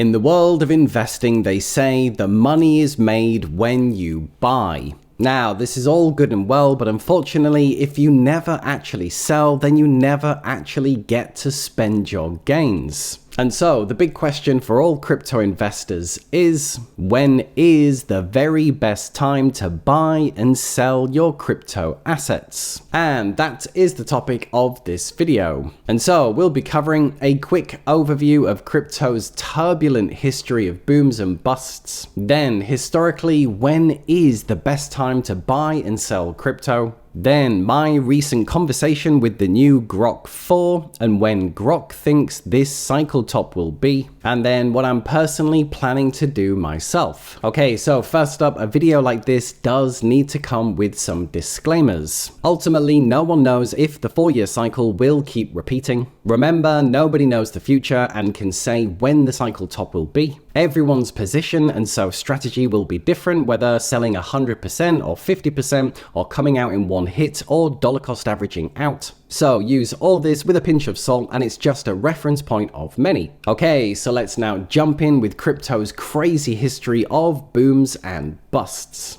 In the world of investing, they say the money is made when you buy. Now, this is all good and well, but unfortunately, if you never actually sell, then you never actually get to spend your gains. And so, the big question for all crypto investors is, when is the very best time to buy and sell your crypto assets? And that is the topic of this video. And so, we'll be covering a quick overview of crypto's turbulent history of booms and busts. Then, historically, when is the best time to buy and sell crypto? Then my recent conversation with the new Grok 4 and when Grok thinks this cycle top will be, and then what I'm personally planning to do myself. Okay, so first up, a video like this does need to come with some disclaimers. Ultimately, no one knows if the 4-year cycle will keep repeating. Remember, nobody knows the future and can say when the cycle top will be. Everyone's position and so strategy will be different, whether selling 100% or 50% or coming out in one hit or dollar cost averaging out. So use all this with a pinch of salt, and it's just a reference point of many. Okay, so let's now jump in with crypto's crazy history of booms and busts.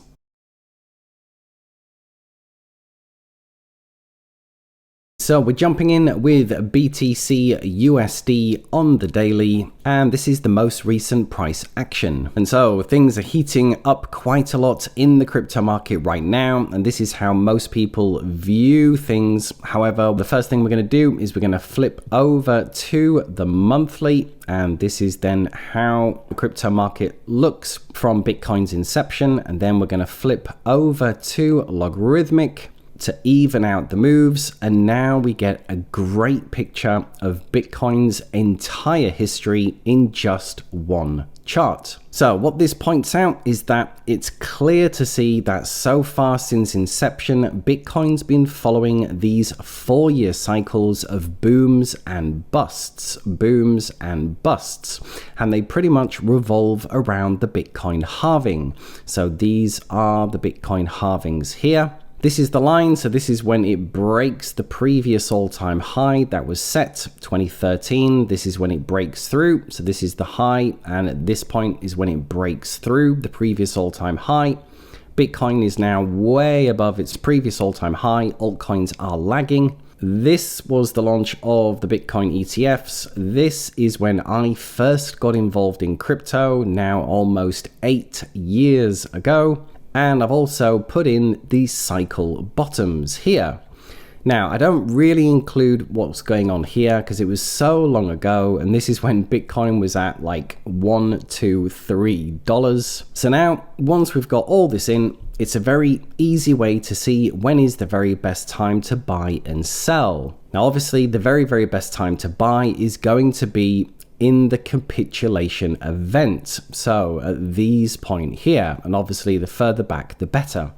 So we're jumping in with BTC USD on the daily, and this is the most recent price action. And so things are heating up quite a lot in the crypto market right now, and this is how most people view things. However, the first thing we're going to do is we're going to flip over to the monthly, and this is then how the crypto market looks from Bitcoin's inception. And then we're going to flip over to logarithmic to even out the moves, and now we get a great picture of Bitcoin's entire history in just one chart. So what this points out is that it's clear to see that so far since inception, Bitcoin's been following these 4-year cycles of booms and busts, and they pretty much revolve around the Bitcoin halving. So these are the Bitcoin halvings here. This is the line, so this is when it breaks the previous all-time high that was set, 2013. This is when it breaks through, so this is the high, and at this point is when it breaks through the previous all-time high. Bitcoin is now way above its previous all-time high. Altcoins are lagging. This was the launch of the Bitcoin ETFs. This is when I first got involved in crypto, now almost 8 years ago. And I've also put in the cycle bottoms here. Now, I don't really include what's going on here because it was so long ago, and this is when Bitcoin was at like $1, $2, $3. So now, once we've got all this in, it's a very easy way to see when is the very best time to buy and sell. Now, obviously, the very, very best time to buy is going to be in the capitulation event, so at these point here, and obviously the further back the better.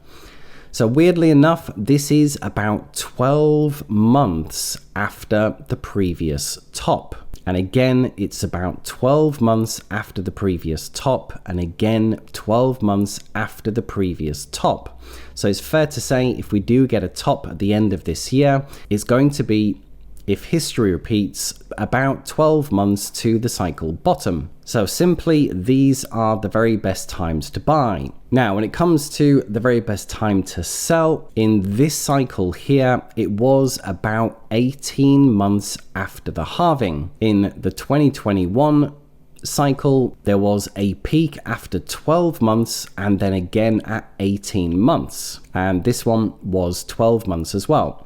So weirdly enough, this is about 12 months after the previous top, and again it's about 12 months after the previous top, and again 12 months after the previous top. So it's fair to say if we do get a top at the end of this year, it's going to be, if history repeats, about 12 months to the cycle bottom. So simply, these are the very best times to buy. Now, when it comes to the very best time to sell, in this cycle here, it was about 18 months after the halving. In the 2021 cycle, there was a peak after 12 months and then again at 18 months. And this one was 12 months as well.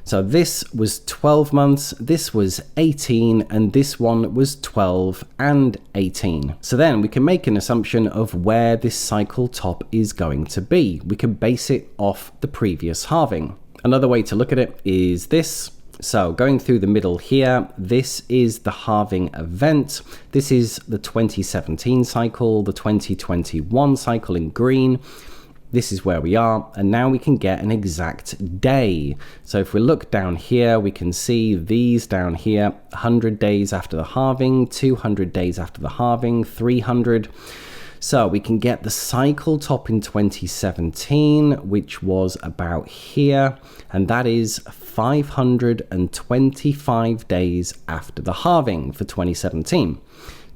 So this was 12 months, this was 18, and this one was 12 and 18. So then we can make an assumption of where this cycle top is going to be. We can base it off the previous halving. Another way to look at it is this. So going through the middle here, this is the halving event. This is the 2017 cycle, the 2021 cycle in green. This is where we are, and now we can get an exact day. So if we look down here, we can see these down here, 100 days after the halving, 200 days after the halving, 300. So we can get the cycle top in 2017, which was about here, and that is 525 days after the halving for 2017.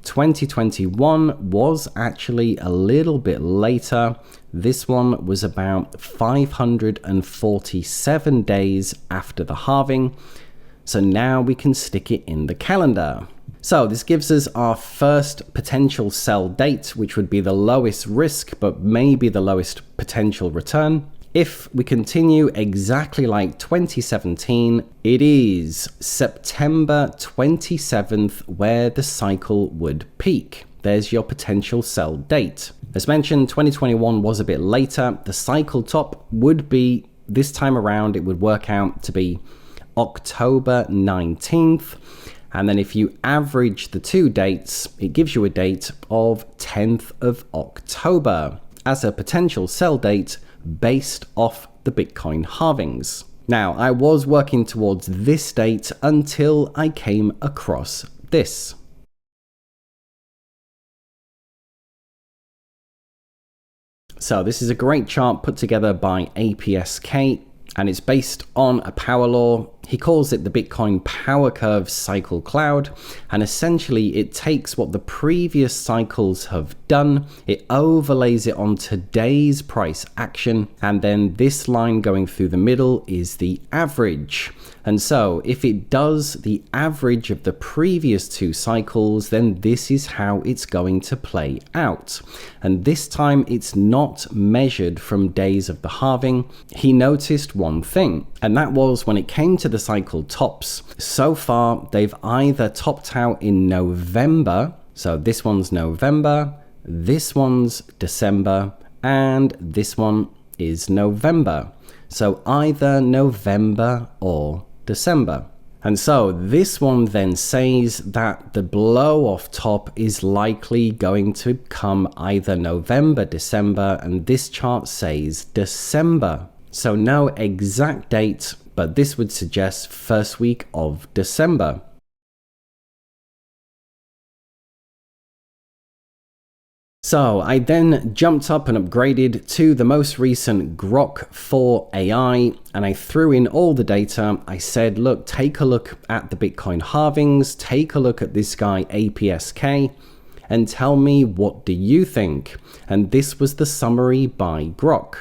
2021 was actually a little bit later. This one was about 547 days after the halving. So now we can stick it in the calendar. So this gives us our first potential sell date, which would be the lowest risk, but maybe the lowest potential return. If we continue exactly like 2017, it is September 27th where the cycle would peak. There's your potential sell date. As mentioned, 2021 was a bit later. The cycle top would be, this time around, it would work out to be October 19th. And then if you average the two dates, it gives you a date of 10th of October as a potential sell date based off the Bitcoin halvings. Now, I was working towards this date until I came across this. So this is a great chart put together by Apsk, and it's based on a power law. He calls it the Bitcoin power curve cycle cloud, and essentially it takes what the previous cycles have done, it overlays it on today's price action, and then this line going through the middle is the average. And so if it does the average of the previous two cycles, then this is how it's going to play out. And this time it's not measured from days of the halving. He noticed one thing, and that was when it came to the cycle tops, so far they've either topped out in November, so this one's November, this one's December, and this one is November. So either November or December. And so this one then says that the blow off top is likely going to come either November, December, and this chart says December. So no exact date, but this would suggest first week of December. So I then jumped up and upgraded to the most recent Grok 4 AI, and I threw in all the data. I said, look, take a look at the Bitcoin halvings, take a look at this guy Apsk, and tell me, what do you think? And this was the summary by Grok.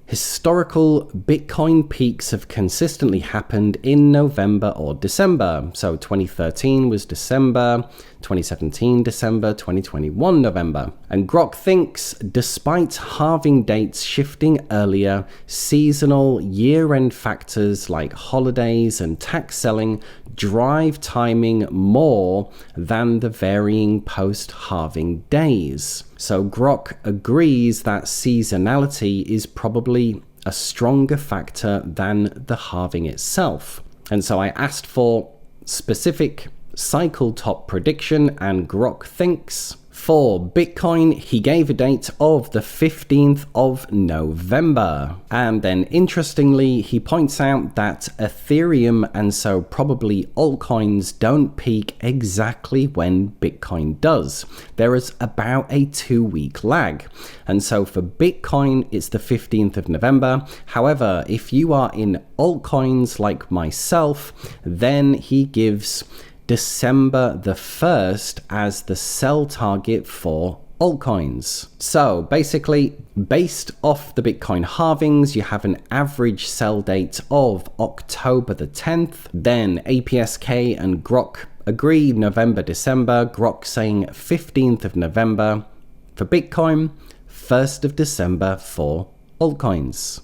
Historical Bitcoin peaks have consistently happened in November or December. So 2013 was December, 2017 December, 2021 November. And Grok thinks, despite halving dates shifting earlier, seasonal year-end factors like holidays and tax selling drive timing more than the varying post-halving days. So Grok agrees that seasonality is probably a stronger factor than the halving itself. And so I asked for specific cycle top prediction, and Grok thinks for Bitcoin, he gave a date of the 15th of November. And then interestingly, he points out that Ethereum and so probably altcoins don't peak exactly when Bitcoin does. There is about a 2-week lag. And so for Bitcoin, it's the 15th of November. However, if you are in altcoins like myself, then he gives December the 1st as the sell target for altcoins. So basically, based off the Bitcoin halvings, you have an average sell date of October the 10th. Then Apsk and Grok agree November, December. Grok saying 15th of November for Bitcoin, 1st of December for altcoins.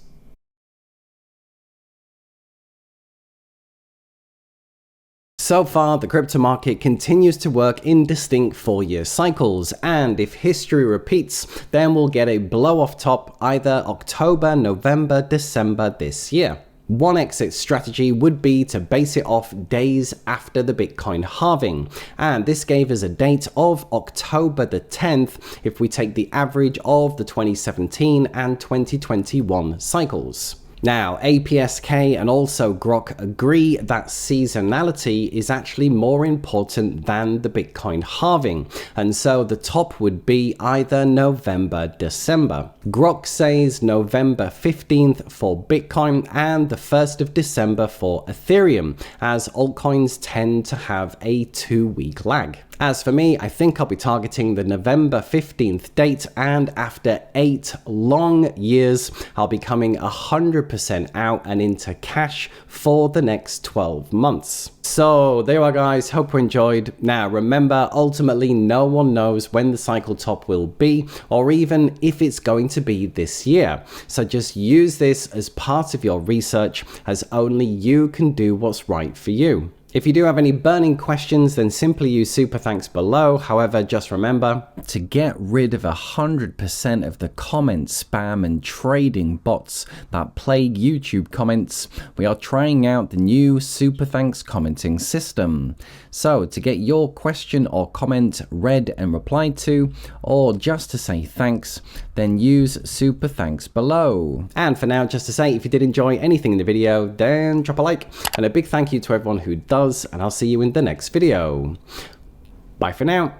So far, the crypto market continues to work in distinct 4-year cycles, and if history repeats, then we'll get a blow-off top either October, November, December this year. One exit strategy would be to base it off days after the Bitcoin halving, and this gave us a date of October the 10th if we take the average of the 2017 and 2021 cycles. Now, Apsk and also Grok agree that seasonality is actually more important than the Bitcoin halving, and so the top would be either November, December. Grok says November 15th for Bitcoin and the 1st of December for Ethereum, as altcoins tend to have a 2-week lag. As for me, I think I'll be targeting the November 15th date, and after 8 long years, I'll be coming 100% out and into cash for the next 12 months. So there you are, guys. Hope you enjoyed. Now remember, ultimately no one knows when the cycle top will be, or even if it's going to be this year. So just use this as part of your research, as only you can do what's right for you. If you do have any burning questions, then simply use SuperThanks below. However, just remember, to get rid of 100% of the comment spam and trading bots that plague YouTube comments, we are trying out the new SuperThanks commenting system. So to get your question or comment read and replied to, or just to say thanks, then use SuperThanks below. And for now, just to say, if you did enjoy anything in the video, then drop a like, and a big thank you to everyone who does, and I'll see you in the next video. Bye for now.